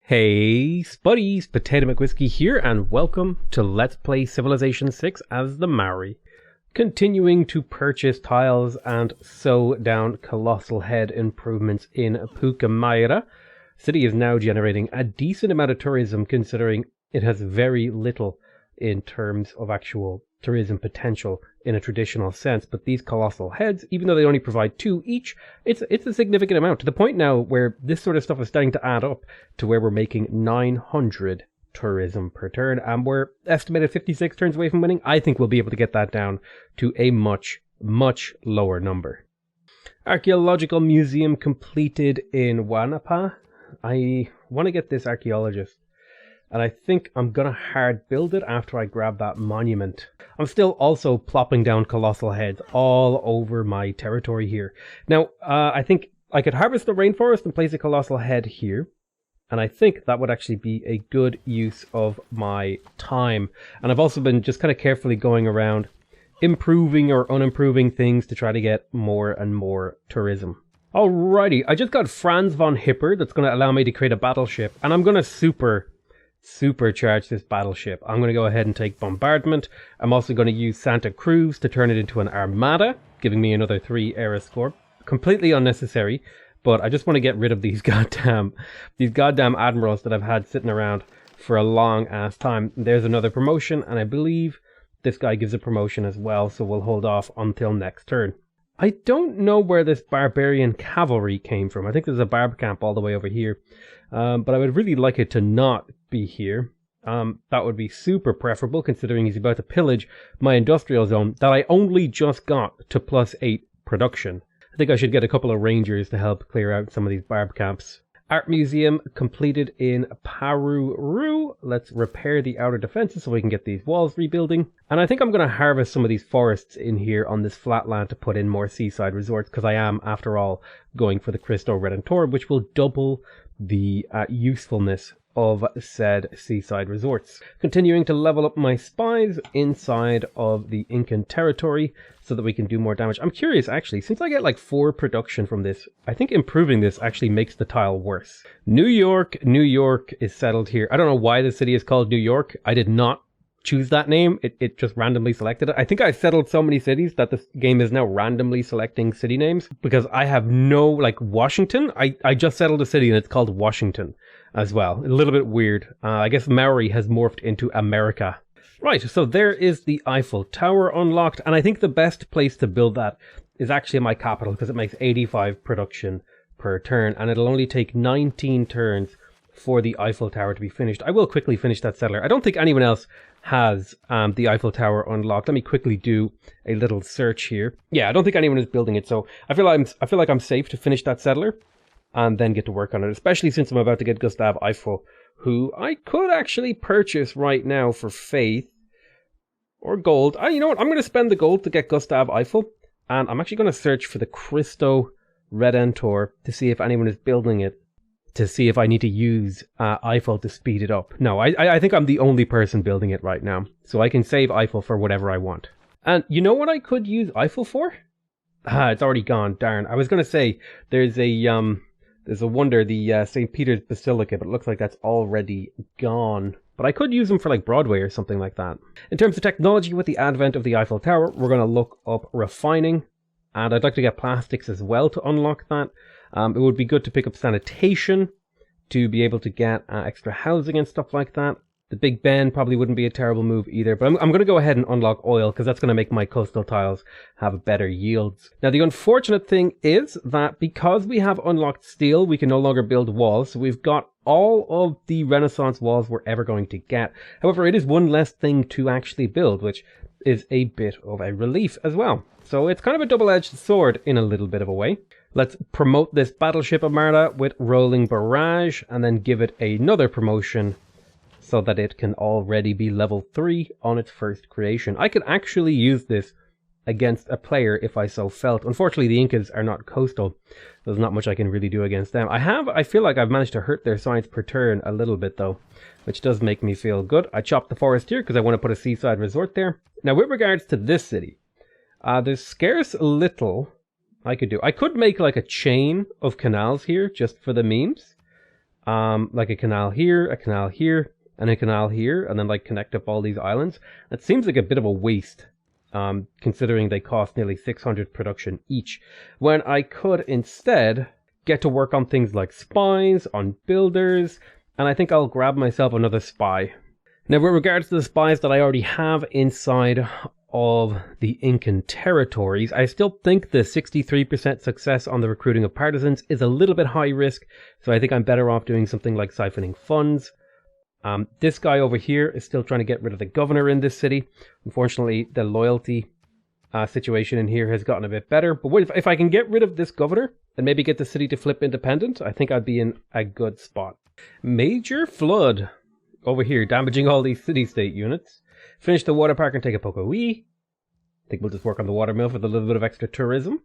Hey Spuddies, PotatoMcWhiskey here, and welcome to Let's Play Civilization 6 as the Maori. Continuing to purchase tiles and sew down colossal head improvements in Pukemayra. City is now generating a decent amount of tourism considering it has very little in terms of actual tourism potential in a traditional sense, but these colossal heads, even though they only provide 2 each, it's a significant amount, to the point now where this sort of stuff is starting to add up to where we're making 900 tourism per turn, and we're estimated 56 turns away from winning. I think we'll be able to get that down to a much lower number. Archaeological museum completed in Wanapa. I want to get this archaeologist, and I think I'm going to hard build it after I grab that monument. I'm still also plopping down colossal heads all over my territory here. Now, I think I could harvest the rainforest and place a colossal head here. And I think that would actually be a good use of my time. And I've also been just kind of carefully going around improving or unimproving things to try to get more and more tourism. Alrighty, I just got Franz von Hipper that's going to allow me to create a battleship. And I'm going to supercharge this battleship. I'm going to go ahead and take bombardment. I'm also going to use Santa Cruz to turn it into an armada, giving me another 3 era score. Completely unnecessary, but I just want to get rid of these goddamn admirals that I've had sitting around for a long ass time. There's another promotion, and I believe this guy gives a promotion as well, so we'll hold off until next turn. I don't know where this barbarian cavalry came from. I think there's a barb camp all the way over here. But I would really like it to not be here. That would be super preferable considering he's about to pillage my industrial zone that I only just got to +8 production. I think I should get a couple of rangers to help clear out some of these barb camps. Art museum completed in Paruru. Let's repair the outer defenses so we can get these walls rebuilding. And I think I'm going to harvest some of these forests in here on this flat land to put in more seaside resorts, because I am, after all, going for the Cristo Redentor, which will double the usefulness of said seaside resorts. Continuing to level up my spies inside of the Incan territory so that we can do more damage. I'm curious, actually, since I get like 4 production from this, I think improving this actually makes the tile worse. New York is settled here. I don't know why the city is called New York. I did not choose that name. It just randomly selected it. I think I settled so many cities that the game is now randomly selecting city names, because I have no, like Washington. I just settled a city and it's called Washington as well. A little bit weird. I guess Maori has morphed into America. Right, so there is the Eiffel Tower unlocked, and I think the best place to build that is actually my capital, because it makes 85 production per turn, and it'll only take 19 turns for the Eiffel Tower to be finished. I will quickly finish that settler. I don't think anyone else has the Eiffel Tower unlocked. Let me quickly do a little search here. Yeah, I don't think anyone is building it, so I feel like I'm safe to finish that settler and then get to work on it, especially since I'm about to get Gustave Eiffel, who I could actually purchase right now for faith or gold. You know what? I'm going to spend the gold to get Gustave Eiffel, and I'm actually going to search for the Cristo Redentor to see if anyone is building it, to see if I need to use Eiffel to speed it up. No, I think I'm the only person building it right now, so I can save Eiffel for whatever I want. And you know what I could use Eiffel for? It's already gone, darn. I was going to say, there's a wonder, the St. Peter's Basilica, but it looks like that's already gone. But I could use them for like Broadway or something like that. In terms of technology, with the advent of the Eiffel Tower, we're going to look up refining, and I'd like to get plastics as well to unlock that. It would be good to pick up sanitation to be able to get extra housing and stuff like that. The Big Ben probably wouldn't be a terrible move either, but I'm going to go ahead and unlock oil, because that's going to make my coastal tiles have better yields. Now, the unfortunate thing is that because we have unlocked steel, we can no longer build walls, so we've got all of the Renaissance walls we're ever going to get. However, it is one less thing to actually build, which is a bit of a relief as well. So it's kind of a double-edged sword in a little bit of a way. Let's promote this battleship Armada with rolling barrage, and then give it another promotion so that it can already be level 3 on its first creation. I could actually use this against a player if I so felt. Unfortunately, the Incas are not coastal. There's not much I can really do against them. I feel like I've managed to hurt their science per turn a little bit though, which does make me feel good. I chopped the forest here because I want to put a seaside resort there. Now, with regards to this city, there's scarce little I could do. I could make like a chain of canals here just for the memes. like a canal here, and a canal here, and then like connect up all these islands. It seems like a bit of a waste, considering they cost nearly 600 production each, when I could instead get to work on things like spies, on builders, and I think I'll grab myself another spy. Now, with regards to the spies that I already have inside of the Incan territories, I still think the 63% success on the recruiting of partisans is a little bit high risk, so I think I'm better off doing something like siphoning funds. This guy over here is still trying to get rid of the governor in this city. Unfortunately, the loyalty situation in here has gotten a bit better, but if I can get rid of this governor and maybe get the city to flip independent, I think I'd be in a good spot. Major flood over here, damaging all these city-state units. Finish the water park and take a poke-a-wee. I think we'll just work on the watermill for a little bit of extra tourism.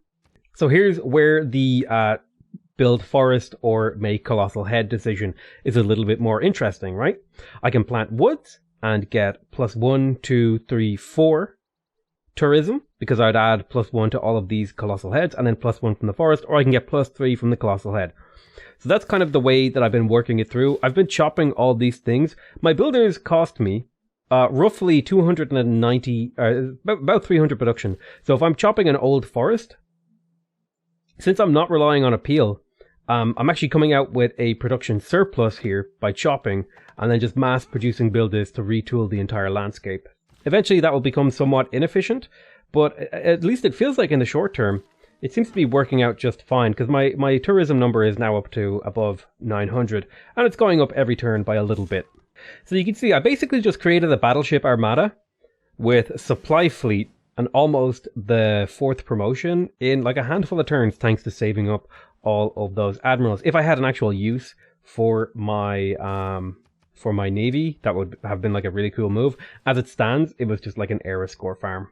So here's where the build forest or make colossal head decision is a little bit more interesting, right? I can plant woods and get +1, 2, 3, 4 tourism, because I'd add +1 to all of these colossal heads, and then +1 from the forest, or I can get +3 from the colossal head. So that's kind of the way that I've been working it through. I've been chopping all these things. My builders cost me roughly 290, about 300 production. So if I'm chopping an old forest, since I'm not relying on appeal, I'm actually coming out with a production surplus here by chopping and then just mass producing builders to retool the entire landscape. Eventually that will become somewhat inefficient, but at least it feels like in the short term, it seems to be working out just fine, because my tourism number is now up to above 900, and it's going up every turn by a little bit. So you can see I basically just created a battleship armada with supply fleet and almost the 4th promotion in like a handful of turns, thanks to saving up all of those admirals. If I had an actual use for my navy, that would have been like a really cool move. As it stands, it was just like an era score farm.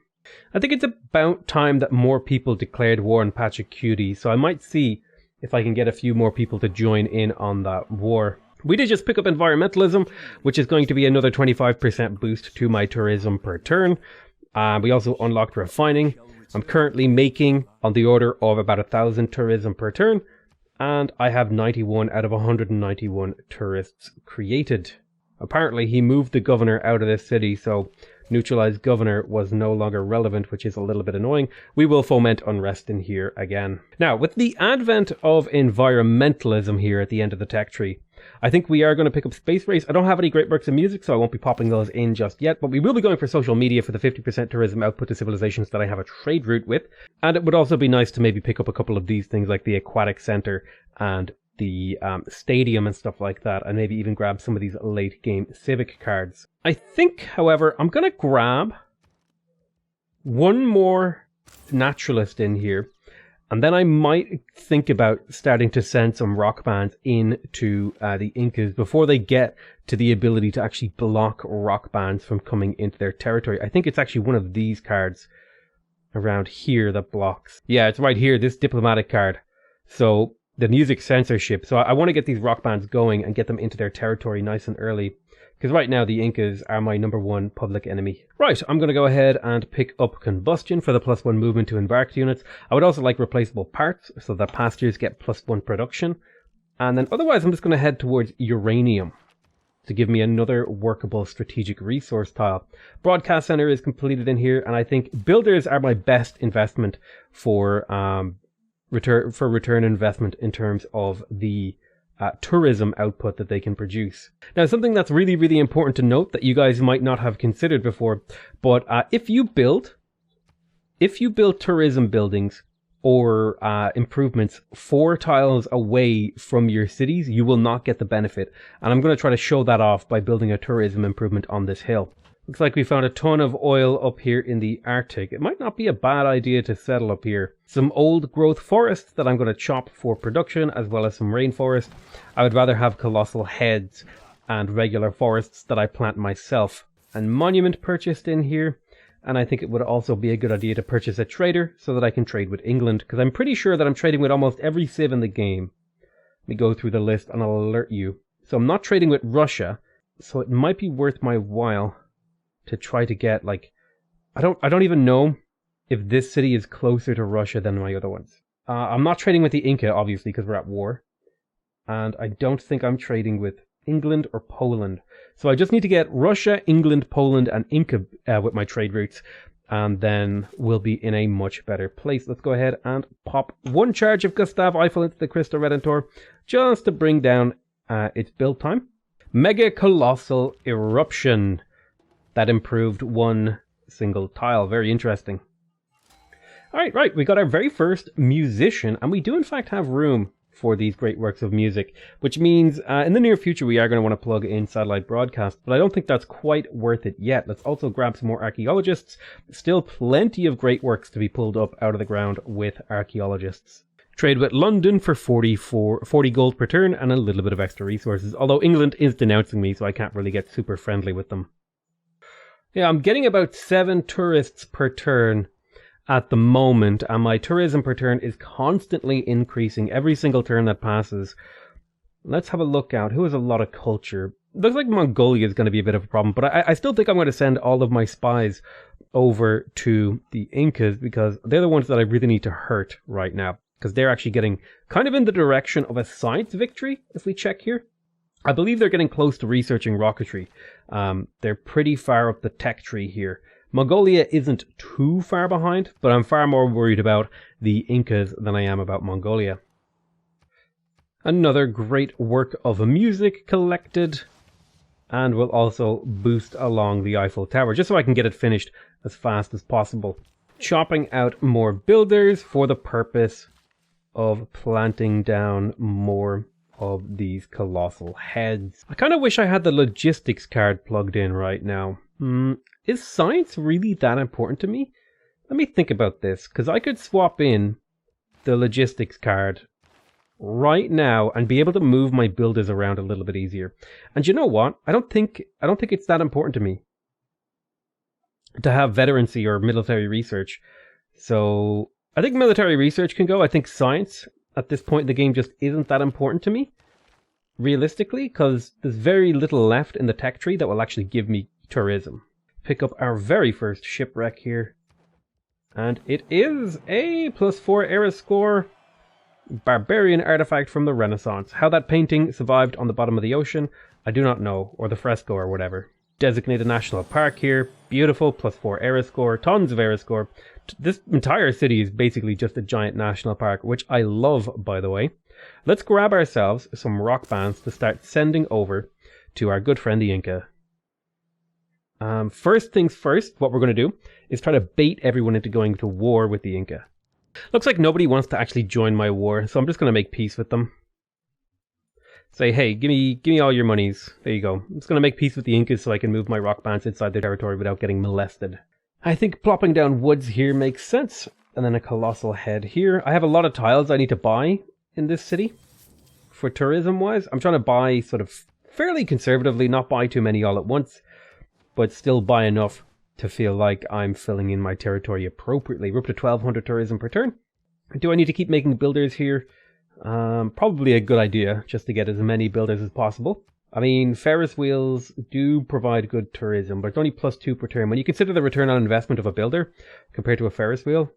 I think it's about time that more people declared war on Pachacuti, so I might see if I can get a few more people to join in on that war. We did just pick up environmentalism, which is going to be another 25% boost to my tourism per turn. We also unlocked refining. I'm currently making on the order of about 1,000 tourism per turn, and I have 91 out of 191 tourists created. Apparently he moved the governor out of this city, so neutralized governor was no longer relevant, which is a little bit annoying. We will foment unrest in here again. Now, with the advent of environmentalism here at the end of the tech tree, I think we are going to pick up Space Race. I don't have any great works of music, so I won't be popping those in just yet, but we will be going for social media for the 50% tourism output to civilizations that I have a trade route with. And it would also be nice to maybe pick up a couple of these things like the Aquatic Center and the stadium and stuff like that, and maybe even grab some of these late game civic cards. I think, however, I'm going to grab one more naturalist in here, and then I might think about starting to send some rock bands into the Incas before they get to the ability to actually block rock bands from coming into their territory. I think it's actually one of these cards around here that blocks. Yeah, it's right here, this diplomatic card. So the music censorship. So I want to get these rock bands going and get them into their territory nice and early, because right now the Incas are my #1 public enemy. Right, I'm going to go ahead and pick up combustion for the +1 movement to embarked units. I would also like replaceable parts so that pastures get +1 production. And then otherwise I'm just going to head towards uranium to give me another workable strategic resource tile. Broadcast center is completed in here, and I think builders are my best investment for return investment in terms of the tourism output that they can produce. Now, something that's really, really important to note that you guys might not have considered before, but if you build tourism buildings or improvements 4 tiles away from your cities, you will not get the benefit. And I'm going to try to show that off by building a tourism improvement on this hill. Looks like we found a ton of oil up here in the Arctic. It might not be a bad idea to settle up here. Some old growth forests that I'm going to chop for production, as well as some rainforest. I would rather have colossal heads and regular forests that I plant myself. And monument purchased in here. And I think it would also be a good idea to purchase a trader so that I can trade with England, because I'm pretty sure that I'm trading with almost every civ in the game. Let me go through the list and I'll alert you. So I'm not trading with Russia, so it might be worth my while to try to get, like, I don't even know if this city is closer to Russia than my other ones. I'm not trading with the Inca, obviously, because we're at war. and I don't think I'm trading with England or Poland. So I just need to get Russia, England, Poland, and Inca with my trade routes, and then we'll be in a much better place. Let's go ahead and pop one charge of Gustave Eiffel into the Crystal Redentor just to bring down its build time. Mega Colossal Eruption. That improved one single tile. Very interesting. Alright, right. We got our very first musician, and we do in fact have room for these great works of music, which means in the near future we are going to want to plug in satellite broadcast, but I don't think that's quite worth it yet. Let's also grab some more archaeologists. Still plenty of great works to be pulled up out of the ground with archaeologists. Trade with London for 40 gold per turn and a little bit of extra resources, although England is denouncing me, so I can't really get super friendly with them. Yeah, I'm getting about 7 tourists per turn at the moment, and my tourism per turn is constantly increasing every single turn that passes. Let's have a look out. Who has a lot of culture? Looks like Mongolia is going to be a bit of a problem, but I still think I'm going to send all of my spies over to the Incas, because they're the ones that I really need to hurt right now, because they're actually getting kind of in the direction of a science victory, if we check here. I believe they're getting close to researching rocketry. They're pretty far up the tech tree here. Mongolia isn't too far behind, but I'm far more worried about the Incas than I am about Mongolia. Another great work of music collected, and we'll also boost along the Eiffel Tower, just so I can get it finished as fast as possible. Chopping out more builders for the purpose of planting down more of these colossal heads. I kind of wish I had the logistics card plugged in right now. Is science really that important to me? Let me think about this, because I could swap in the logistics card right now and be able to move my builders around a little bit easier. And you know what? I don't think it's that important to me to have veterancy or military research. So I think military research can go. I think science at this point in the game just isn't that important to me, realistically, because there's very little left in the tech tree that will actually give me tourism. Pick up our very first shipwreck here, and it is a +4 era score barbarian artifact from the Renaissance. How that painting survived on the bottom of the ocean, I do not know, or the fresco or whatever. Designated national park here, beautiful, +4 era score, tons of era score. This entire city is basically just a giant national park, which I love, by the way. Let's grab ourselves some rock bands to start sending over to our good friend the Inca. First things first, what we're going to do is try to bait everyone into going to war with the Inca. Looks like nobody wants to actually join my war, so I'm just going to make peace with them. Say, hey, give me all your monies. There you go. I'm just going to make peace with the Incas so I can move my rock bands inside their territory without getting molested. I think plopping down woods here makes sense. And then a colossal head here. I have a lot of tiles I need to buy in this city for tourism-wise. I'm trying to buy sort of fairly conservatively, not buy too many all at once, but still buy enough to feel like I'm filling in my territory appropriately. We're up to 1,200 tourism per turn. Do I need to keep making builders here? Probably a good idea, just to get as many builders as possible. I mean, Ferris wheels do provide good tourism, but it's only +2 per turn. When you consider the return on investment of a builder compared to a Ferris wheel,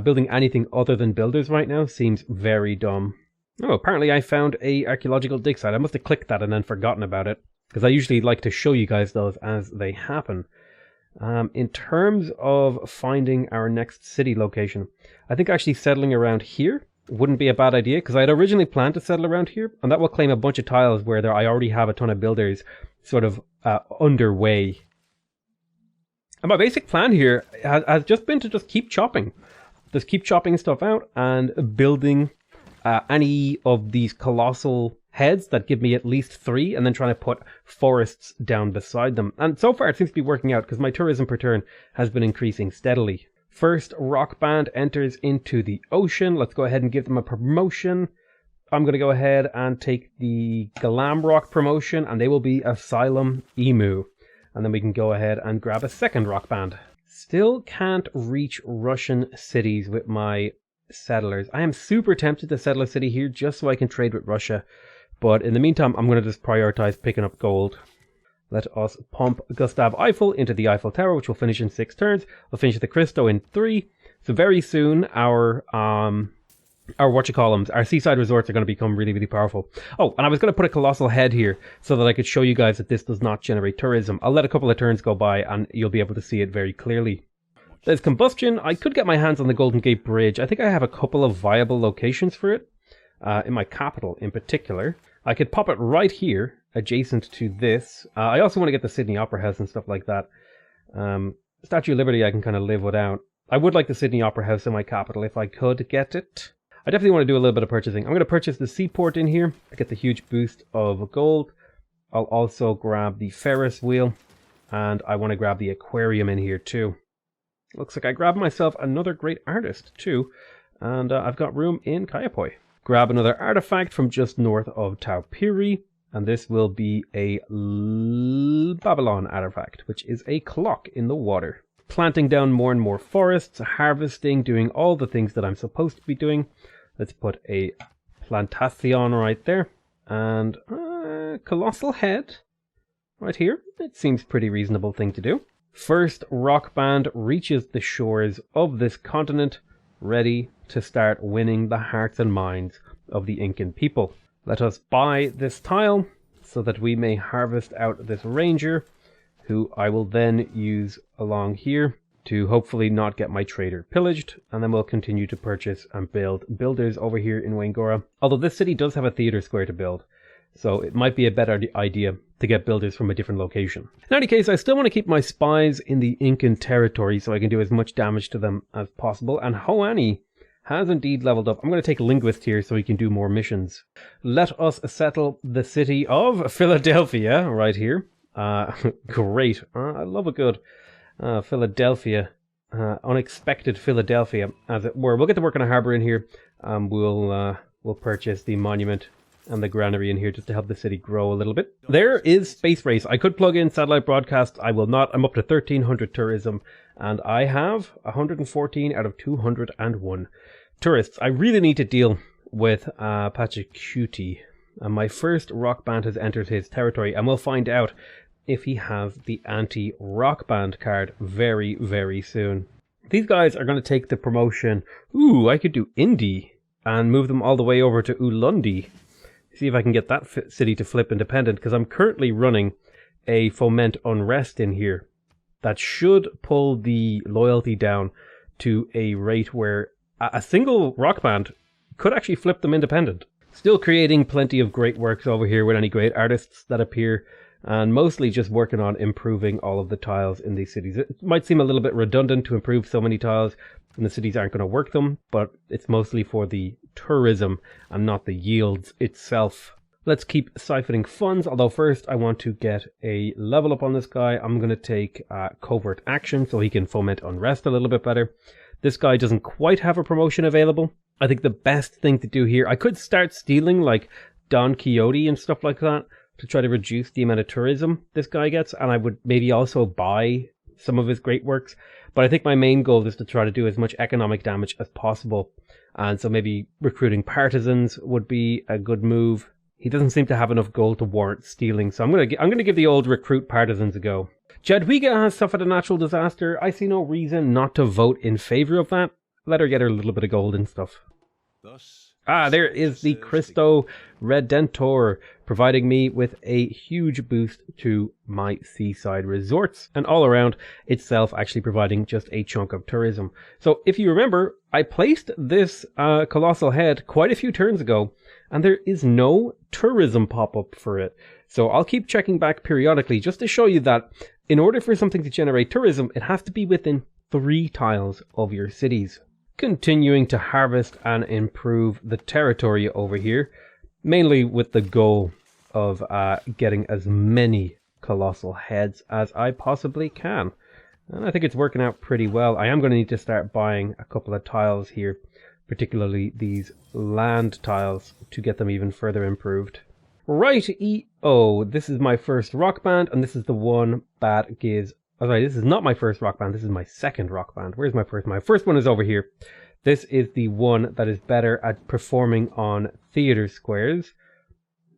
building anything other than builders right now seems very dumb. Oh, apparently I found a archaeological dig site. I must have clicked that and then forgotten about it, because I usually like to show you guys those as they happen. In terms of finding our next city location, I think actually settling around here wouldn't be a bad idea, because I had originally planned to settle around here, and that will claim a bunch of tiles where I already have a ton of builders sort of underway. And my basic plan here has just been to just keep chopping. Just keep chopping stuff out and building any of these colossal heads that give me at least 3, and then trying to put forests down beside them. And so far it seems to be working out, because my tourism per turn has been increasing steadily. First rock band enters into the ocean. Let's go ahead and give them a promotion. I'm going to go ahead and take the Glam Rock promotion, and they will be Asylum Emu. And then we can go ahead and grab a second rock band. Still can't reach Russian cities with my settlers. I am super tempted to settle a city here just so I can trade with Russia. But in the meantime, I'm going to just prioritize picking up gold. Let us pump Gustave Eiffel into the Eiffel Tower, which will finish in 6 turns. We'll finish the Cristo in 3. So very soon, our Or what you call them, our seaside resorts are going to become really, really powerful. Oh, and I was going to put a colossal head here so that I could show you guys that this does not generate tourism. I'll let a couple of turns go by and you'll be able to see it very clearly. There's combustion. I could get my hands on the Golden Gate Bridge. I think I have a couple of viable locations for it, in my capital in particular. I could pop it right here, adjacent to this. I also want to get the Sydney Opera House and stuff like that. Statue of Liberty I can kind of live without. I would like the Sydney Opera House in my capital if I could get it. I definitely want to do a little bit of purchasing. I'm going to purchase the seaport in here to get the huge boost of gold. I'll also grab the Ferris wheel, and I want to grab the aquarium in here too. Looks like I grabbed myself another great artist too, and I've got room in Kayapoi. Grab another artifact from just north of Taupiri, and this will be a Babylon artifact, which is a clock in the water. Planting down more and more forests, harvesting, doing all the things that I'm supposed to be doing. Let's put a plantation right there. And colossal head right here. It seems a pretty reasonable thing to do. First rock band reaches the shores of this continent, ready to start winning the hearts and minds of the Incan people. Let us buy this tile so that we may harvest out this ranger, who I will then use along here to hopefully not get my trader pillaged, and then we'll continue to purchase and build builders over here in Waingora. Although this city does have a theater square to build, so it might be a better idea to get builders from a different location. In any case, I still want to keep my spies in the Incan territory so I can do as much damage to them as possible, and Hoani has indeed leveled up. I'm going to take Linguist here so he can do more missions. Let us settle the city of Philadelphia right here. Great. I love a good Philadelphia, unexpected Philadelphia, as it were. We'll get to work on a harbour in here. We'll purchase the monument and the granary in here just to help the city grow a little bit. There is Space Race. I could plug in satellite broadcast. I will not. I'm up to 1,300 tourism, and I have 114 out of 201 tourists. I really need to deal with Pachacuti. And my first rock band has entered his territory, and we'll find out if he has the anti-rock band card very, very soon. These guys are going to take the promotion. Ooh, I could do Indy and move them all the way over to Ulundi. See if I can get that city to flip independent, because I'm currently running a foment unrest in here that should pull the loyalty down to a rate where a single rock band could actually flip them independent. Still creating plenty of great works over here with any great artists that appear, and mostly just working on improving all of the tiles in these cities. It might seem a little bit redundant to improve so many tiles, and the cities aren't going to work them, but it's mostly for the tourism and not the yields itself. Let's keep siphoning funds, although first I want to get a level up on this guy. I'm going to take covert action so he can foment unrest a little bit better. This guy doesn't quite have a promotion available. I think the best thing to do here, I could start stealing like Don Quixote and stuff like that to try to reduce the amount of tourism this guy gets, and I would maybe also buy some of his great works. But I think my main goal is to try to do as much economic damage as possible, and so maybe recruiting partisans would be a good move. He doesn't seem to have enough gold to warrant stealing, so I'm gonna give the old recruit partisans a go. Jadwiga has suffered a natural disaster. I see no reason not to vote in favor of that. Let her get her little bit of gold and stuff. There is the Cristo Redentor, providing me with a huge boost to my seaside resorts, and all around itself actually providing just a chunk of tourism. So if you remember, I placed this colossal head quite a few turns ago, and there is no tourism pop-up for it. So I'll keep checking back periodically just to show you that in order for something to generate tourism, it has to be within 3 tiles of your cities. Continuing to harvest and improve the territory over here, mainly with the goal of getting as many colossal heads as I possibly can. And I think it's working out pretty well. I am going to need to start buying a couple of tiles here, particularly these land tiles, to get them even further improved. Right-e-oh, this is my first rock band, and this is the one that gives... Oh, sorry, this is not my first rock band, this is my second rock band. Where's my first? My first one is over here. This is the one that is better at performing on theater squares.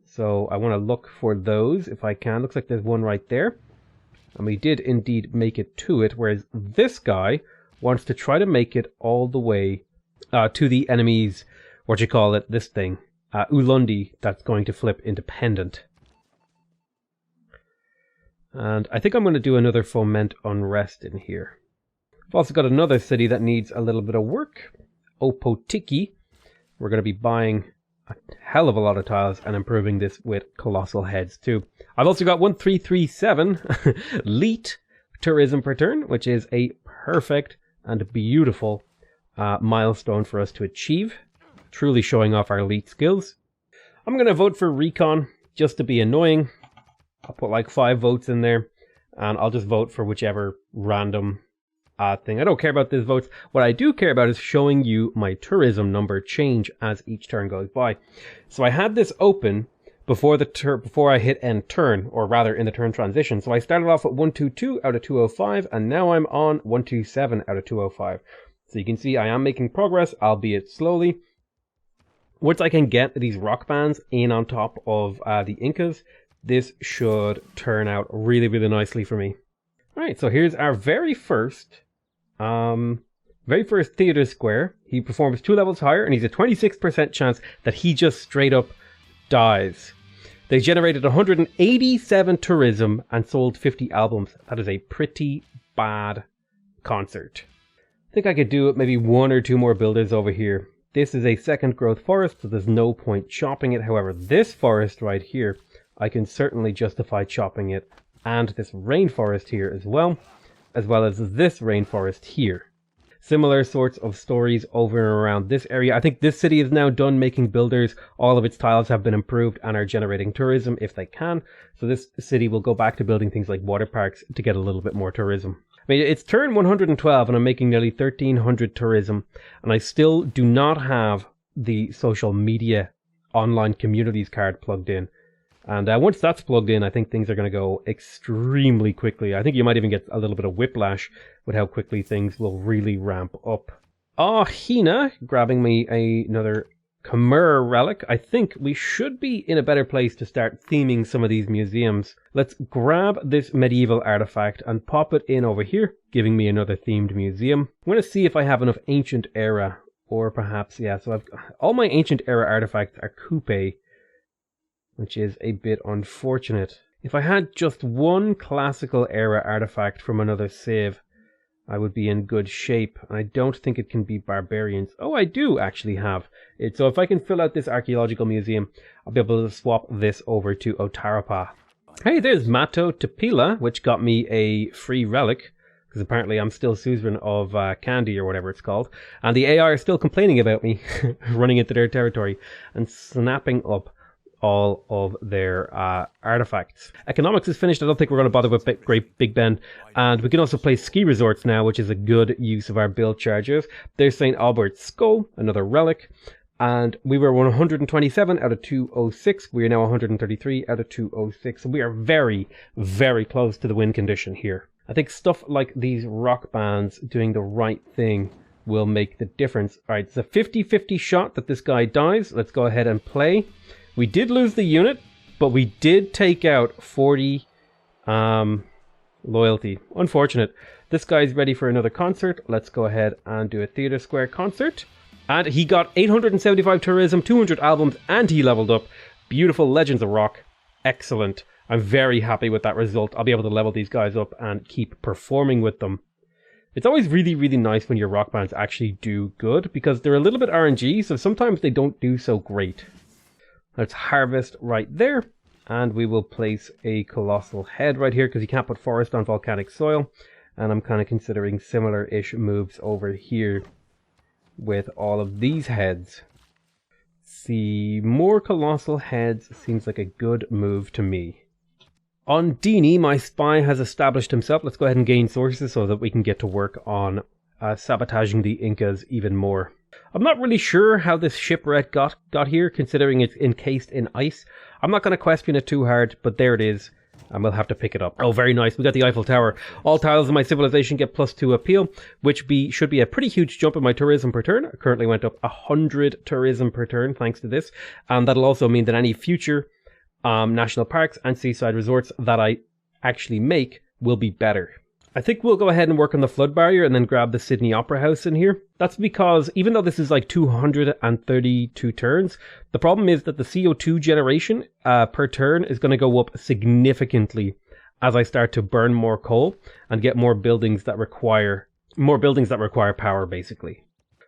So I want to look for those if I can. Looks like there's one right there. And we did indeed make it to it, whereas this guy wants to try to make it all the way to the enemy's what you call it, this thing, Ulundi, that's going to flip independent. And I think I'm going to do another foment unrest in here. I've also got another city that needs a little bit of work, Opotiki. We're going to be buying a hell of a lot of tiles and improving this with colossal heads too. I've also got 1337 Leet tourism per turn, which is a perfect and beautiful milestone for us to achieve. Truly showing off our elite skills. I'm going to vote for Recon just to be annoying. I'll put like 5 votes in there and I'll just vote for whichever random thing. I don't care about these votes. What I do care about is showing you my tourism number change as each turn goes by. So I had this open before I hit end turn, or rather in the turn transition. So I started off at 122 out of 205 and now I'm on 127 out of 205. So you can see I am making progress, albeit slowly. Once I can get these rock bands in on top of the Incas, this should turn out really, really nicely for me. Alright, so here's our very first theater square. He performs 2 levels higher and he's a 26% chance that he just straight up dies. They generated 187 tourism and sold 50 albums. That is a pretty bad concert. I think I could do maybe 1 or 2 more builders over here. This is a second growth forest, so there's no point chopping it. However, this forest right here, I can certainly justify chopping it, and this rainforest here as well as this rainforest here. Similar sorts of stories over and around this area. I think this city is now done making builders. All of its tiles have been improved and are generating tourism if they can. So this city will go back to building things like water parks to get a little bit more tourism. I mean, it's turn 112 and I'm making nearly 1,300 tourism, and I still do not have the social media online communities card plugged in. And once that's plugged in, I think things are going to go extremely quickly. I think you might even get a little bit of whiplash with how quickly things will really ramp up. Oh, Hina, grabbing me another Khmer relic. I think we should be in a better place to start theming some of these museums. Let's grab this medieval artifact and pop it in over here, giving me another themed museum. I'm going to see if I have enough ancient era, or perhaps, yeah, so all my ancient era artifacts are coupe, which is a bit unfortunate. If I had just one classical era artifact from another civ, I would be in good shape. I don't think it can be barbarians. Oh, I do actually have it. So if I can fill out this archaeological museum, I'll be able to swap this over to Otarapa. Hey, there's Mato Tapila, which got me a free relic, because apparently I'm still suzerain of Kandy or whatever it's called. And the AI are still complaining about me running into their territory and snapping up all of their artifacts. Economics is finished. I don't think we're going to bother with Great Big Ben. And we can also play ski resorts now, which is a good use of our build charges. There's St. Albert's Skull, another relic. And we were 127 out of 206. We are now 133 out of 206. So we are very, very close to the win condition here. I think stuff like these rock bands doing the right thing will make the difference. All right, it's a 50-50 shot that this guy dies. Let's go ahead and play. We did lose the unit, but we did take out 40 loyalty. Unfortunate. This guy's ready for another concert. Let's go ahead and do a Theatre Square concert. And he got 875 tourism, 200 albums, and he leveled up. Beautiful Legends of Rock. Excellent. I'm very happy with that result. I'll be able to level these guys up and keep performing with them. It's always really, really nice when your rock bands actually do good, because they're a little bit RNG, so sometimes they don't do so great. Let's harvest right there, and we will place a colossal head right here because you can't put forest on volcanic soil. And I'm kind of considering similar-ish moves over here with all of these heads. See, more colossal heads seems like a good move to me. On Dini, my spy has established himself. Let's go ahead and gain sources so that we can get to work on sabotaging the Incas even more. I'm not really sure how this shipwreck got here, considering it's encased in ice. I'm not going to question it too hard, but there it is, and we'll have to pick it up. Oh, very nice. We got the Eiffel Tower. All tiles in my civilization get +2 appeal, which should be a pretty huge jump in my tourism per turn. I currently went up 100 tourism per turn thanks to this, and that'll also mean that any future national parks and seaside resorts that I actually make will be better. I think we'll go ahead and work on the flood barrier and then grab the Sydney Opera House in here. That's because even though this is like 232 turns, the problem is that the CO2 generation per turn is going to go up significantly as I start to burn more coal and get more buildings that require power, basically.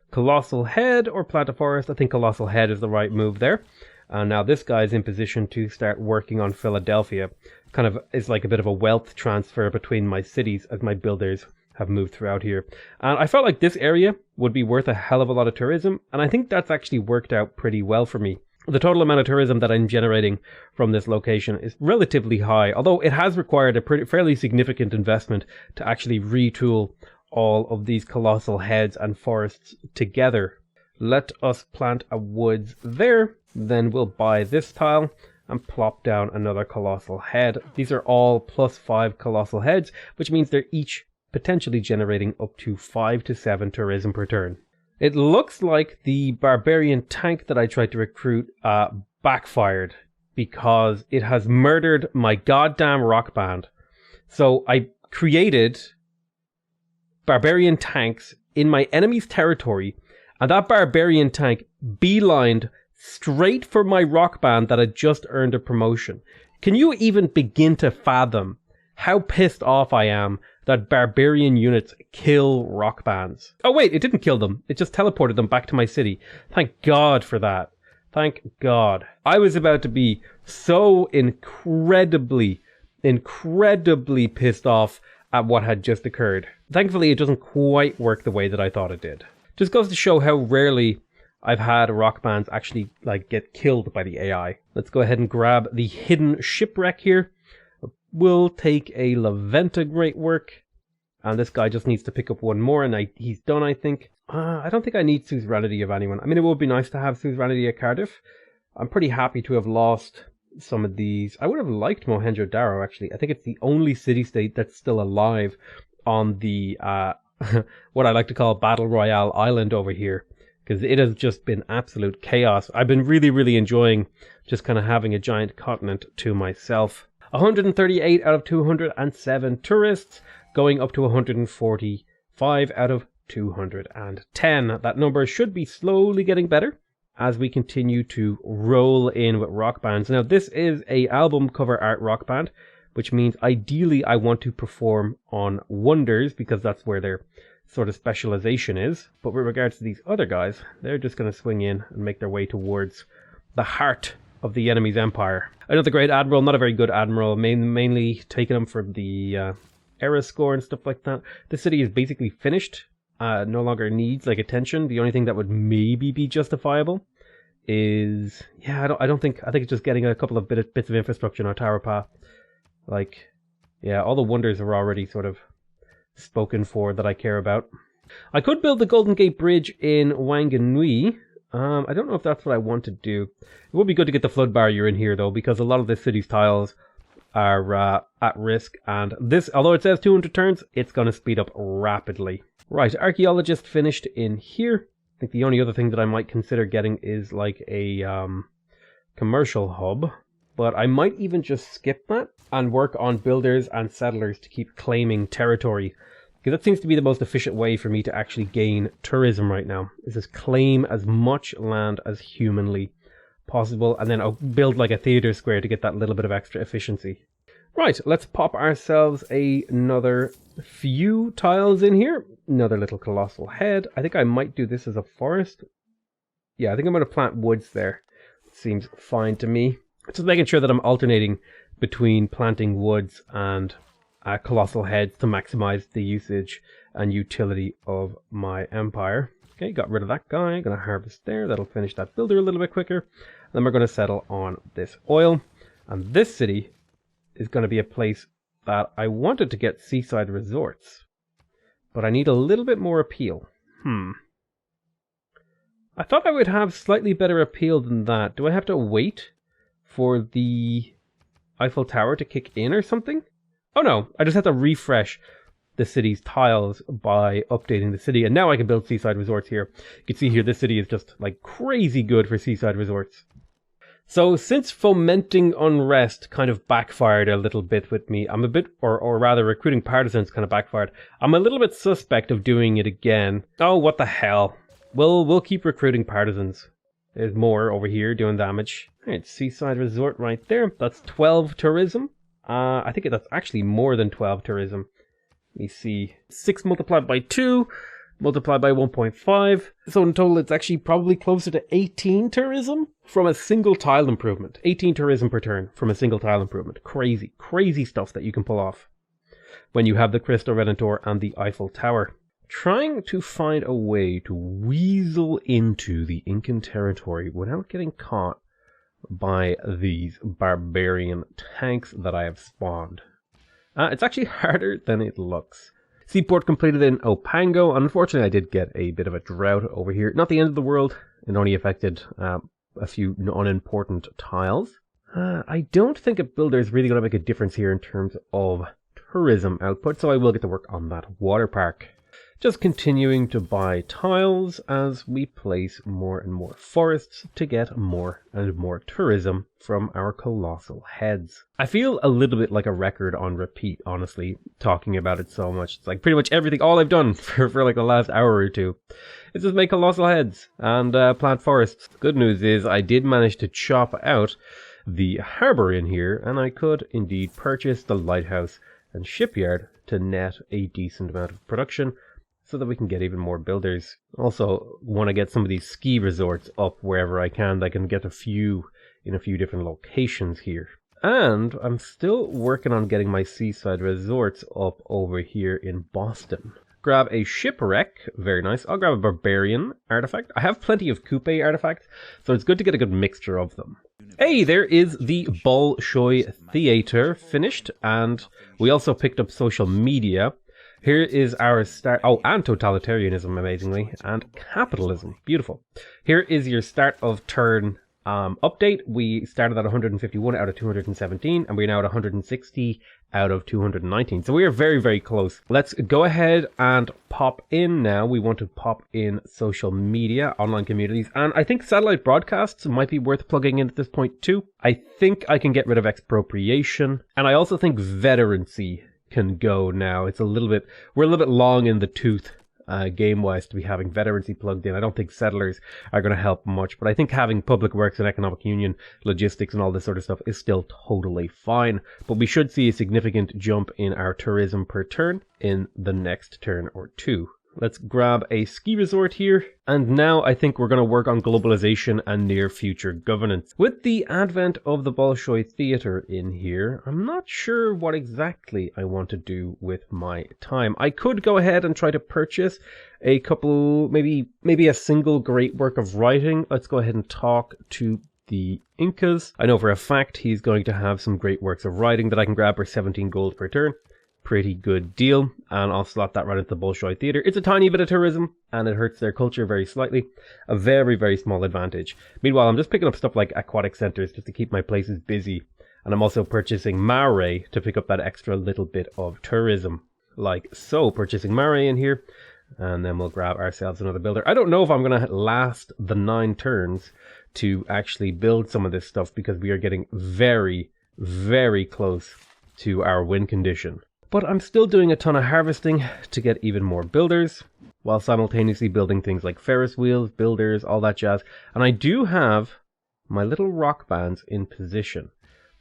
Colossal Head or Plant a Forest. I think Colossal Head is the right move there. Now this guy's in position to start working on Philadelphia. Kind of is like a bit of a wealth transfer between my cities as my builders have moved throughout here. And I felt like this area would be worth a hell of a lot of tourism, and I think that's actually worked out pretty well for me. The total amount of tourism that I'm generating from this location is relatively high, although it has required a fairly significant investment to actually retool all of these colossal heads and forests together. Let us plant a woods there, then we'll buy this tile and plop down another colossal head. These are all +5 colossal heads, which means they're each potentially generating up to 5 to 7 tourism per turn. It looks like the barbarian tank that I tried to recruit backfired because it has murdered my goddamn rock band. So I created barbarian tanks in my enemy's territory, and that barbarian tank beelined straight for my rock band that had just earned a promotion. Can you even begin to fathom how pissed off I am that barbarian units kill rock bands? Oh wait, it didn't kill them. It just teleported them back to my city. Thank God for that. Thank God. I was about to be so incredibly pissed off at what had just occurred. Thankfully, it doesn't quite work the way that I thought it did. Just goes to show how rarely I've had rock bands actually get killed by the AI. Let's go ahead and grab the hidden shipwreck here. We'll take a Laventa Great Work. And this guy just needs to pick up one more and he's done, I think. I don't think I need suzerainty of anyone. I mean, it would be nice to have suzerainty at Cardiff. I'm pretty happy to have lost some of these. I would have liked Mohenjo-Daro, actually. I think it's the only city-state that's still alive on the, what I like to call Battle Royale Island over here, because it has just been absolute chaos. I've been really enjoying just kind of having a giant continent to myself. 138 out of 207 tourists, going up to 145 out of 210. That number should be slowly getting better as we continue to roll in with rock bands. Now, this is a album cover art rock band, which means ideally I want to perform on wonders because that's where their sort of specialization is. But with regards to these other guys, they're just going to swing in and make their way towards the heart of the enemy's empire. Another great admiral, not a very good admiral, mainly taking him for the era score and stuff like that. This city is basically finished. No longer needs attention. The only thing that would maybe be justifiable is, I think it's just getting a couple of bits of infrastructure on our tower path. All the wonders are already sort of spoken for that I care about. I could build the Golden Gate Bridge in Wanganui. I don't know if that's what I want to do. It would be good to get the flood barrier in here though, because a lot of the city's tiles are at risk, and this, although it says 200 turns, it's going to speed up rapidly. Right, archaeologist finished in here. I think the only other thing that I might consider getting is a commercial hub, but I might even just skip that and work on builders and settlers to keep claiming territory, because that seems to be the most efficient way for me to actually gain tourism right now, is just claim as much land as humanly possible, and then I'll build a theater square to get that little bit of extra efficiency. Right, let's pop ourselves another few tiles in here. Another little colossal head. I think I might do this as a forest. Yeah, I think I'm going to plant woods there. Seems fine to me. Just making sure that I'm alternating between planting woods and colossal heads to maximize the usage and utility of my empire. Okay, got rid of that guy. Going to harvest there. That'll finish that builder a little bit quicker. Then we're going to settle on this oil. And this city is going to be a place that I wanted to get seaside resorts, but I need a little bit more appeal. I thought I would have slightly better appeal than that. Do I have to wait for the Eiffel Tower to kick in or something? Oh no, I just have to refresh the city's tiles by updating the city, and now I can build seaside resorts here. You can see here this city is just crazy good for seaside resorts. So since fomenting unrest kind of backfired a little bit with me, I'm a bit, or rather recruiting partisans kind of backfired, I'm a little bit suspect of doing it again. Oh, what the hell. We'll keep recruiting partisans. There's more over here doing damage. Alright, seaside resort right there. That's 12 tourism. I think that's actually more than 12 tourism. Let me see. 6 multiplied by 2, multiplied by 1.5. So in total, it's actually probably closer to 18 tourism from a single tile improvement. 18 tourism per turn from a single tile improvement. Crazy, crazy stuff that you can pull off when you have the Crystal Redentor and the Eiffel Tower. Trying to find a way to weasel into the Incan territory without getting caught by these barbarian tanks that I have spawned. It's actually harder than it looks. Seaport completed in Opango. Unfortunately, I did get a bit of a drought over here. Not the end of the world. It only affected a few unimportant tiles. I don't think a builder is really going to make a difference here in terms of tourism output, so I will get to work on that water park. Just continuing to buy tiles as we place more and more forests to get more and more tourism from our colossal heads. I feel a little bit like a record on repeat, honestly, talking about it so much. It's like pretty much everything, all I've done for like the last hour or two is just make colossal heads and plant forests. Good news is I did manage to chop out the harbour in here, and I could indeed purchase the lighthouse and shipyard to net a decent amount of production, so that we can get even more builders. Also want to get some of these ski resorts up wherever I can. I can get a few in a few different locations here. And I'm still working on getting my seaside resorts up over here in Boston. Grab a shipwreck, very nice. I'll grab a barbarian artifact. I have plenty of coupe artifacts, so it's good to get a good mixture of them. Hey, there is the Bolshoi Theater finished, and we also picked up social media. Here is our start. Oh, and totalitarianism, amazingly, and capitalism. Beautiful. Here is your start of turn update. We started at 151 out of 217, and we're now at 160 out of 219. So we are very, very close. Let's go ahead and pop in now. We want to pop in social media, online communities, and I think satellite broadcasts might be worth plugging in at this point too. I think I can get rid of expropriation, and I also think veterancy can go now. It's a little bit, we're a little bit long in the tooth game-wise to be having veterancy plugged in. I don't think settlers are going to help much, but I think having public works and economic union, logistics and all this sort of stuff is still totally fine. But we should see a significant jump in our tourism per turn in the next turn or two. Let's grab a ski resort here. And now I think we're going to work on globalization and near future governance. With the advent of the Bolshoi Theater in here, I'm not sure what exactly I want to do with my time. I could go ahead and try to purchase a couple, maybe a single great work of writing. Let's go ahead and talk to the Incas. I know for a fact he's going to have some great works of writing that I can grab for 17 gold per turn. Pretty good deal, and I'll slot that right into the Bolshoi Theater. It's a tiny bit of tourism, and it hurts their culture very slightly. A very, very small advantage. Meanwhile, I'm just picking up stuff like aquatic centers just to keep my places busy, and I'm also purchasing Maori to pick up that extra little bit of tourism. Like so, purchasing Maori in here, and then we'll grab ourselves another builder. I don't know if I'm going to last the 9 turns to actually build some of this stuff, because we are getting very, very close to our win condition. But I'm still doing a ton of harvesting to get even more builders, while simultaneously building things like Ferris wheels, builders, all that jazz. And I do have my little rock bands in position.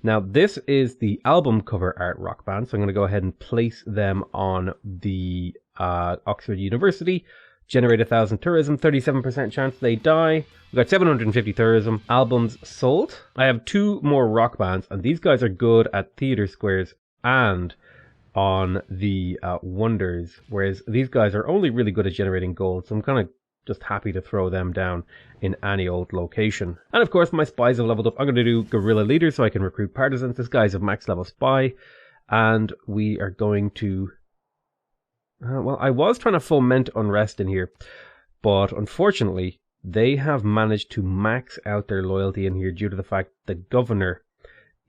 Now, this is the album cover art rock band, so I'm going to go ahead and place them on the Oxford University. Generate 1,000 tourism, 37% chance they die. We've got 750 tourism. Albums sold. I have 2 more rock bands, and these guys are good at theater squares and on the wonders, whereas these guys are only really good at generating gold, so I'm kind of just happy to throw them down in any old location. And of course my spies have leveled up. I'm going to do guerrilla leader so I can recruit partisans. This guy's a max level spy, and we are going to well, I was trying to foment unrest in here, but unfortunately they have managed to max out their loyalty in here due to the fact the governor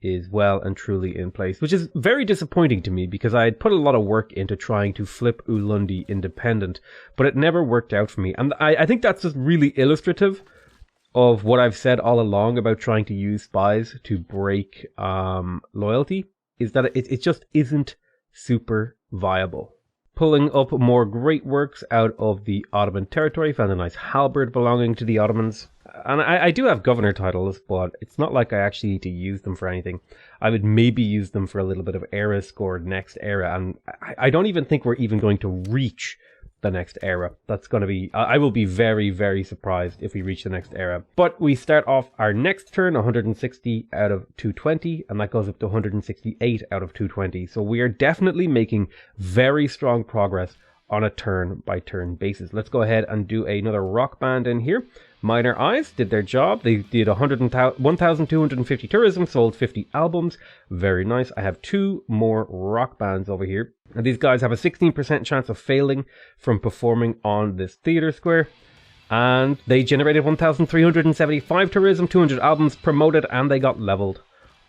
is well and truly in place, which is very disappointing to me, because I had put a lot of work into trying to flip Ulundi independent, but it never worked out for me. And I think that's just really illustrative of what I've said all along about trying to use spies to break loyalty is that it just isn't super viable. Pulling up more great works out of the Ottoman territory, found a nice halberd belonging to the Ottomans. And I do have governor titles, but it's not like I actually need to use them for anything. I would maybe use them for a little bit of era score next era, and I don't even think we're even going to reach the next era. That's going to be... I will be very, very surprised if we reach the next era. But we start off our next turn 160 out of 220, and that goes up to 168 out of 220. So we are definitely making very strong progress on a turn-by-turn basis. Let's go ahead and do another rock band in here. Minor Eyes did their job. They did 1,250 tourism, sold 50 albums. Very nice. I have 2 more rock bands over here. And these guys have a 16% chance of failing from performing on this theater square. And they generated 1,375 tourism, 200 albums promoted, and they got leveled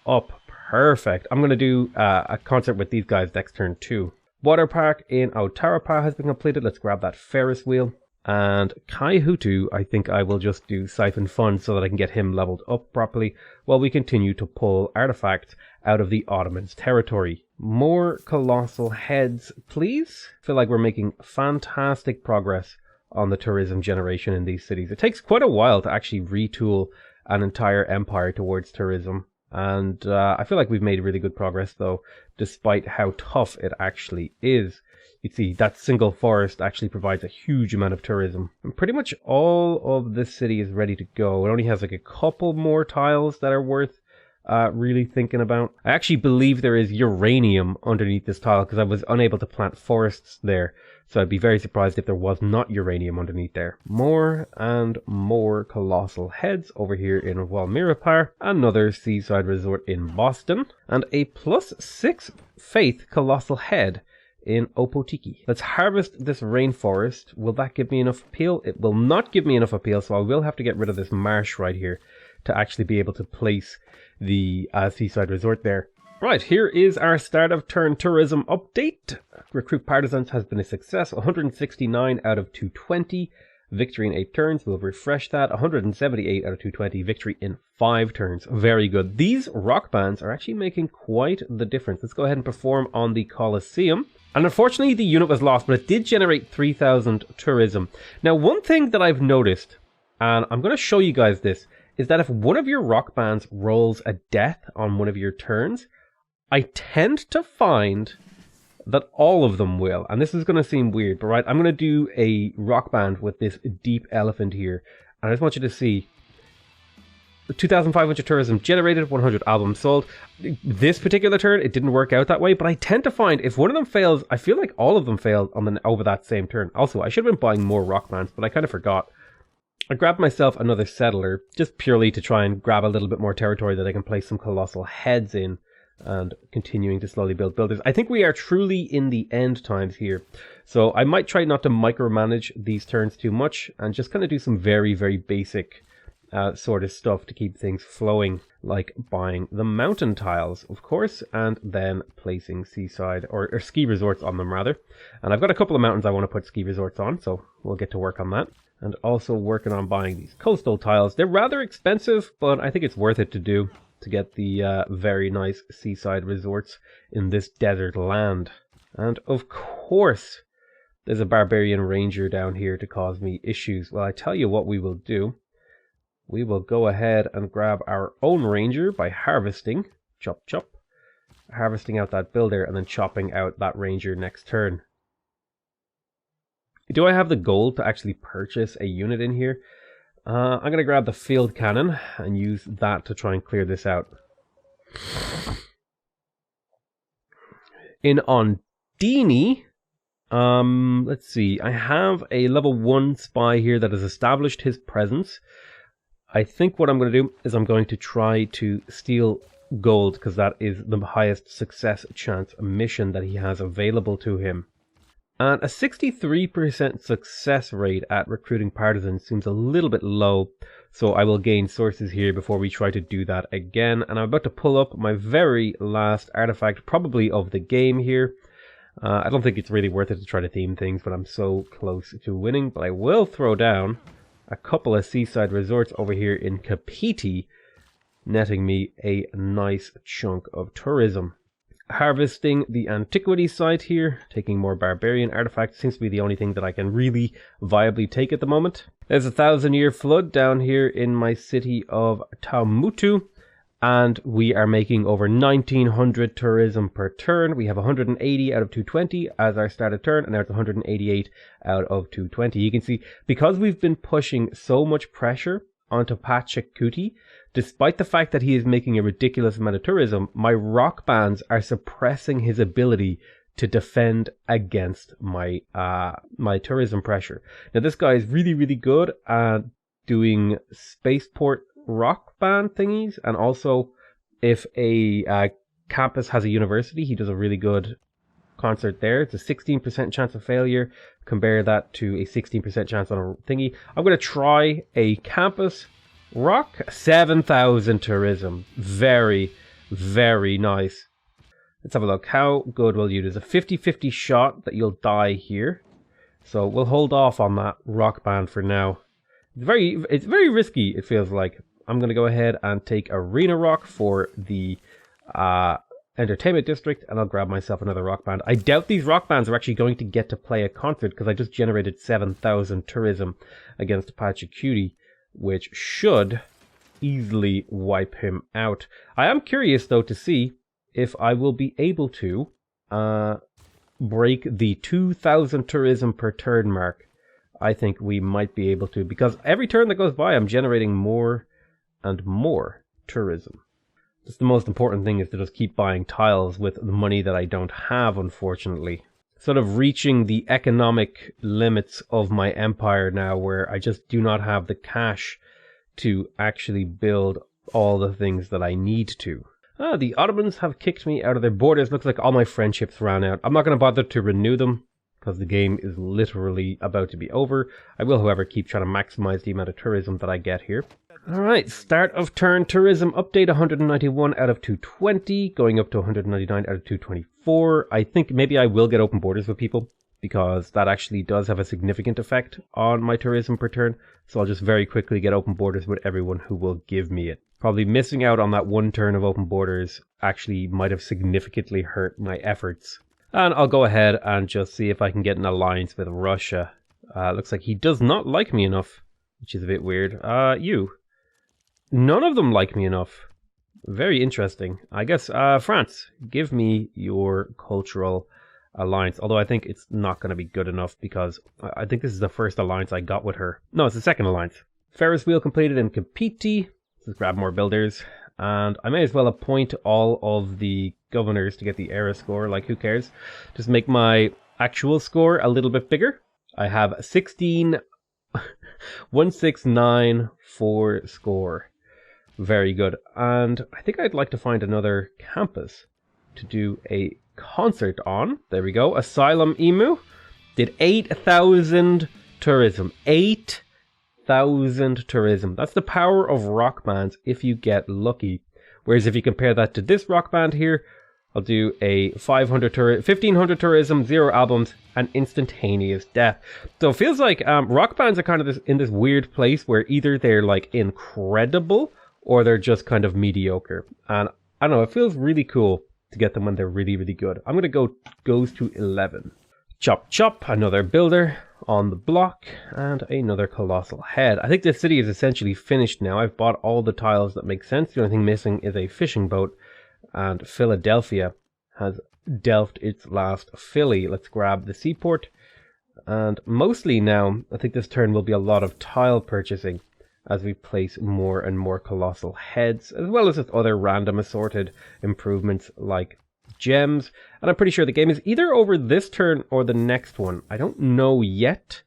up. Perfect. I'm going to do a concert with these guys next turn too. Water Park in Aotearoa has been completed. Let's grab that Ferris wheel. And Kaihutu, I think I will just do Siphon Fun so that I can get him leveled up properly while we continue to pull artifacts out of the Ottomans' territory. More colossal heads, please. I feel like we're making fantastic progress on the tourism generation in these cities. It takes quite a while to actually retool an entire empire towards tourism. And I feel like we've made really good progress, though, despite how tough it actually is. You see, that single forest actually provides a huge amount of tourism. And pretty much all of this city is ready to go. It only has like a couple more tiles that are worth really thinking about. I actually believe there is uranium underneath this tile because I was unable to plant forests there. So I'd be very surprised if there was not uranium underneath there. More and more colossal heads over here in Walmirapar. Another seaside resort in Boston. And a +6 faith colossal head in Opotiki. Let's harvest this rainforest. Will that give me enough appeal? It will not give me enough appeal, so I will have to get rid of this marsh right here to actually be able to place the seaside resort there. Right, here is our start of turn tourism update. Recruit Partisans has been a success. 169 out of 220. Victory in 8 turns. We'll refresh that. 178 out of 220. Victory in 5 turns. Very good. These rock bands are actually making quite the difference. Let's go ahead and perform on the Colosseum. And unfortunately, the unit was lost, but it did generate 3,000 tourism. Now, one thing that I've noticed, and I'm going to show you guys this, is that if one of your rock bands rolls a death on one of your turns, I tend to find that all of them will. And this is going to seem weird, but right, I'm going to do a rock band with this deep elephant here. And I just want you to see 2,500 tourism generated, 100 albums sold. This particular turn, it didn't work out that way, but I tend to find if one of them fails, I feel like all of them failed over that same turn. Also, I should have been buying more rock bands, but I kind of forgot. I grabbed myself another settler, just purely to try and grab a little bit more territory that I can place some colossal heads in, and continuing to slowly build builders. I think we are truly in the end times here. So I might try not to micromanage these turns too much, and just kind of do some very, very basic sort of stuff to keep things flowing, like buying the mountain tiles, of course, and then placing seaside or ski resorts on them, rather. And I've got a couple of mountains I want to put ski resorts on, so we'll get to work on that. And also working on buying these coastal tiles. They're rather expensive, but I think it's worth it to do to get the very nice seaside resorts in this desert land. And of course, there's a Barbarian Ranger down here to cause me issues. Well, I tell you what we will do. We will go ahead and grab our own Ranger by harvesting. Chop, chop. Harvesting out that builder and then chopping out that Ranger next turn. Do I have the gold to actually purchase a unit in here? I'm going to grab the field cannon and use that to try and clear this out. In Ondini, let's see. I have a level 1 spy here that has established his presence. I think what I'm going to do is I'm going to try to steal gold because that is the highest success chance mission that he has available to him. And a 63% success rate at recruiting partisans seems a little bit low, so I will gain sources here before we try to do that again. And I'm about to pull up my very last artifact, probably of the game here. I don't think it's really worth it to try to theme things, but I'm so close to winning. But I will throw down a couple of seaside resorts over here in Kapiti, netting me a nice chunk of tourism. Harvesting the antiquity site here, taking more barbarian artifacts, seems to be the only thing that I can really viably take at the moment. There's a 1,000-year flood down here in my city of Taumutu, and we are making over 1,900 tourism per turn. We have 180 out of 220 as our started turn, and there's 188 out of 220. You can see, because we've been pushing so much pressure onto Pachacuti, despite the fact that he is making a ridiculous amount of tourism, my rock bands are suppressing his ability to defend against my my tourism pressure. Now this guy is really, really good at doing spaceport rock band thingies, and also if a campus has a university, he does a really good concert there. It's a 16% chance of failure. Compare that to a 16% chance on a thingy. I'm going to try a campus rock. 7,000 tourism. Very, very nice. Let's have a look. How good will you do? There's a 50-50 shot that you'll die here. So we'll hold off on that rock band for now. It's very risky, it feels like. I'm going to go ahead and take Arena Rock for the Entertainment District, and I'll grab myself another rock band. I doubt these rock bands are actually going to get to play a concert, because I just generated 7,000 tourism against Pachacuti, which should easily wipe him out. I am curious, though, to see if I will be able to break the 2,000 tourism per turn mark. I think we might be able to, because every turn that goes by, I'm generating more and more tourism. Just the most important thing is to just keep buying tiles with the money that I don't have, unfortunately. Sort of reaching the economic limits of my empire now, where I just do not have the cash to actually build all the things that I need to. The Ottomans have kicked me out of their borders. Looks like all my friendships ran out. I'm not going to bother to renew them, because the game is literally about to be over. I will, however, keep trying to maximize the amount of tourism that I get here. Alright, start of turn tourism update, 191 out of 220, going up to 199 out of 224. I think maybe I will get open borders with people, because that actually does have a significant effect on my tourism per turn. So I'll just very quickly get open borders with everyone who will give me it. Probably missing out on that one turn of open borders actually might have significantly hurt my efforts. And I'll go ahead and just see if I can get an alliance with Russia. Looks like he does not like me enough, which is a bit weird. You. None of them like me enough. Very interesting. I guess, France, give me your cultural alliance. Although I think it's not going to be good enough, because I think this is the first alliance I got with her. No, it's the second alliance. Ferris wheel completed in Kapiti. Let's grab more builders. And I may as well appoint all of the governors to get the era score. Like, who cares? Just make my actual score a little bit bigger. I have 169 score. Very good. And I think I'd like to find another campus to do a concert on. There we go. Asylum Emu did 8,000 tourism. 8,000 tourism. That's the power of rock bands if you get lucky. Whereas if you compare that to this rock band here, I'll do a 1,500 tourism, 0 albums, and instantaneous death. So it feels like rock bands are kind of in this weird place where either they're like incredible or they're just kind of mediocre. And I don't know, it feels really cool to get them when they're really, really good. I'm going to go goes to 11. Chop chop, another builder on the block, and another colossal head. I think this city is essentially finished now. I've bought all the tiles that make sense. The only thing missing is a fishing boat, and Philadelphia has delved its last filly. Let's grab the seaport, and mostly now, I think this turn will be a lot of tile purchasing as we place more and more colossal heads, as well as just other random assorted improvements like gems. And I'm pretty sure the game is either over this turn or the next one. I don't know yet,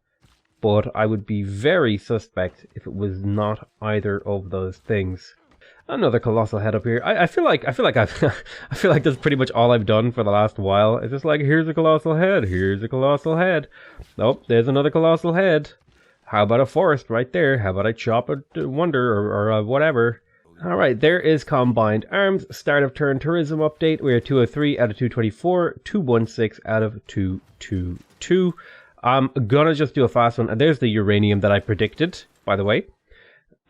but I would be very suspect if it was not either of those things. Another colossal head up here. I feel like that's pretty much all I've done for the last while. It's just like, here's a colossal head, here's a colossal head. Oh, there's another colossal head. How about a forest right there? How about I chop a wonder or whatever? Alright, there is Combined Arms. Start of turn tourism update. We are 203 out of 224, 216 out of 222. I'm gonna just do a fast one. And there's the uranium that I predicted. by the way.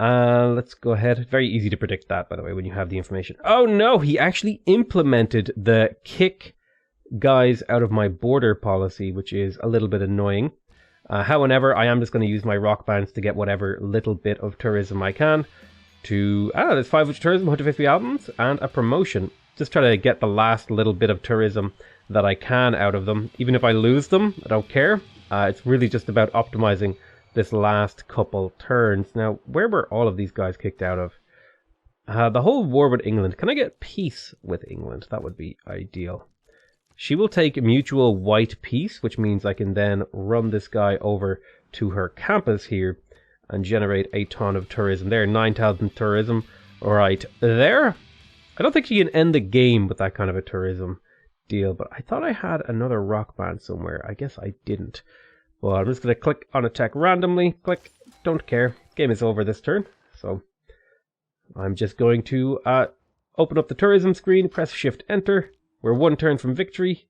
Let's go ahead. Very easy to predict that, by the way, when you have the information. Oh no, he actually implemented the kick guys out of my border policy, which is a little bit annoying. However, I am just going to use my rock bands to get whatever little bit of tourism I can to... there's 500 tourism, 150 albums, and a promotion. Just try to get the last little bit of tourism that I can out of them. Even if I lose them, I don't care. It's really just about optimizing this last couple turns. Now, where were all of these guys kicked out of? The whole war with England. Can I get peace with England? That would be ideal. She will take mutual white peace, which means I can then run this guy over to her campus here and generate a ton of tourism there. 9,000 tourism right there. I don't think you can end the game with that kind of a tourism deal, but I thought I had another rock band somewhere. I guess I didn't. Well, I'm just going to click on attack randomly. Click. Don't care. Game is over this turn. So I'm just going to open up the tourism screen, press Shift Enter. We're one turn from victory.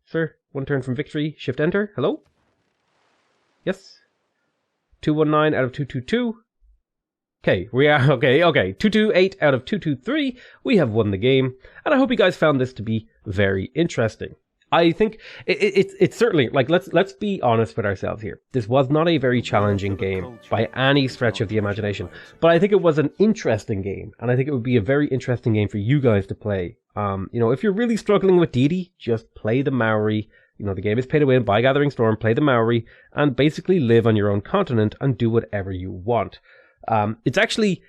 Sir, one turn from victory. Shift Enter. Hello? Yes. 219 out of 222. Okay, we are, okay. 228 out of 223. We have won the game. And I hope you guys found this to be very interesting. I think it's certainly, like, let's be honest with ourselves here. This was not a very challenging game by any stretch of the imagination, but I think it was an interesting game, and I think it would be a very interesting game for you guys to play. You know, if you're really struggling with Deity, just play the Maori. You know, the game is pay to win, buy Gathering Storm, play the Maori, and basically live on your own continent and do whatever you want. It's actually,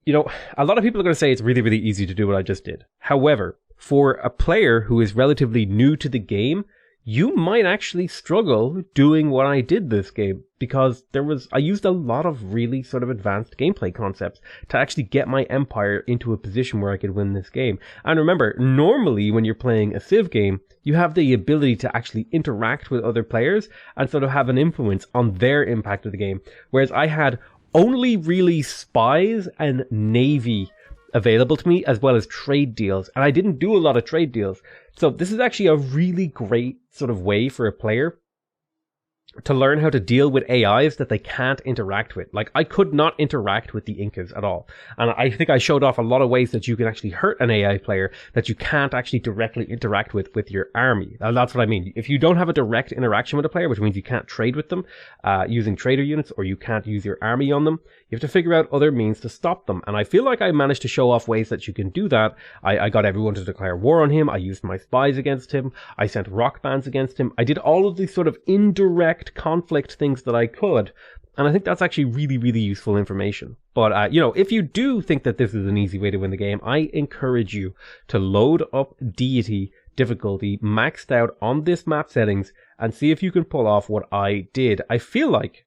you know, a lot of people are going to say it's really, really easy to do what I just did. However, for a player who is relatively new to the game, you might actually struggle doing what I did this game, because I used a lot of really sort of advanced gameplay concepts to actually get my empire into a position where I could win this game. And remember, normally when you're playing a Civ game, you have the ability to actually interact with other players and sort of have an influence on their impact of the game. Whereas I had only really spies and navy available to me, as well as trade deals, and I didn't do a lot of trade deals. So this is actually a really great sort of way for a player to learn how to deal with AIs that they can't interact with. Like, I could not interact with the Incas at all. And I think I showed off a lot of ways that you can actually hurt an AI player that you can't actually directly interact with your army. And that's what I mean. If you don't have a direct interaction with a player, which means you can't trade with them using trader units, or you can't use your army on them, you have to figure out other means to stop them. And I feel like I managed to show off ways that you can do that. I got everyone to declare war on him. I used my spies against him. I sent rock bands against him. I did all of these sort of indirect conflict things that I could, and I think that's actually really, really useful information. But you know, if you do think that this is an easy way to win the game, I encourage you to load up Deity difficulty maxed out on this map settings and see if you can pull off what I did. I feel like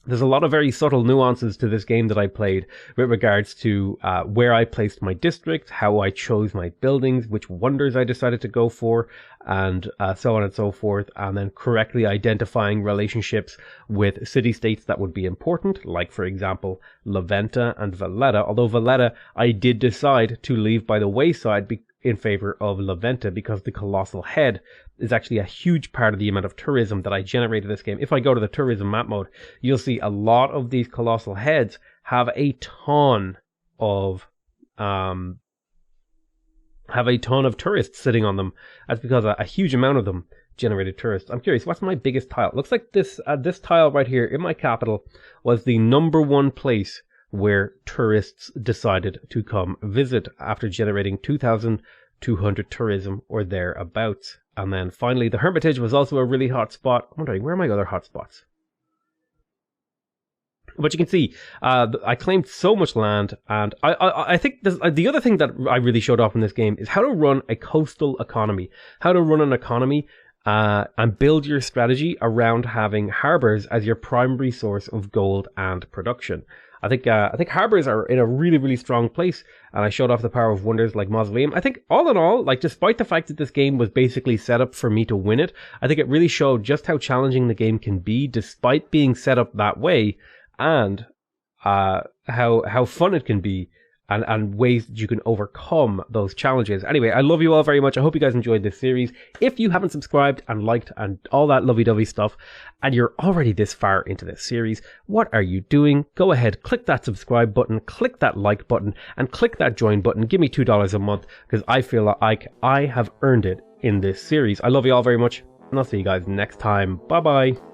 there's a lot of very subtle nuances to this game that I played with regards to where I placed my districts, how I chose my buildings, which wonders I decided to go for, and so on and so forth, and then correctly identifying relationships with city-states that would be important, like, for example, La Venta and Valletta. Although Valletta, I did decide to leave by the wayside in favor of La Venta, because the Colossal Head is actually a huge part of the amount of tourism that I generated this game. If I go to the tourism map mode, you'll see a lot of these Colossal Heads have a ton of tourists sitting on them. That's because a huge amount of them generated tourists. I'm curious, what's my biggest tile? It looks like this tile right here in my capital was the #1 place where tourists decided to come visit after generating 2,200 tourism or thereabouts. And then finally, the Hermitage was also a really hot spot. I'm wondering, where are my other hot spots? But you can see, I claimed so much land, and I think the other thing that I really showed off in this game is how to run a coastal economy, how to run an economy and build your strategy around having harbors as your primary source of gold and production. I think harbors are in a really, really strong place, and I showed off the power of wonders like Mausoleum. I think all in all, like, despite the fact that this game was basically set up for me to win it, I think it really showed just how challenging the game can be despite being set up that way, and how fun it can be and ways that you can overcome those challenges. Anyway, I love you all very much. I hope you guys enjoyed this series. If you haven't subscribed and liked and all that lovey-dovey stuff, and you're already this far into this series, what are you doing? Go ahead, click that subscribe button, click that like button, and click that join button. Give me $2 a month, because I feel like I have earned it in this series. I love you all very much, and I'll see you guys next time. Bye-bye.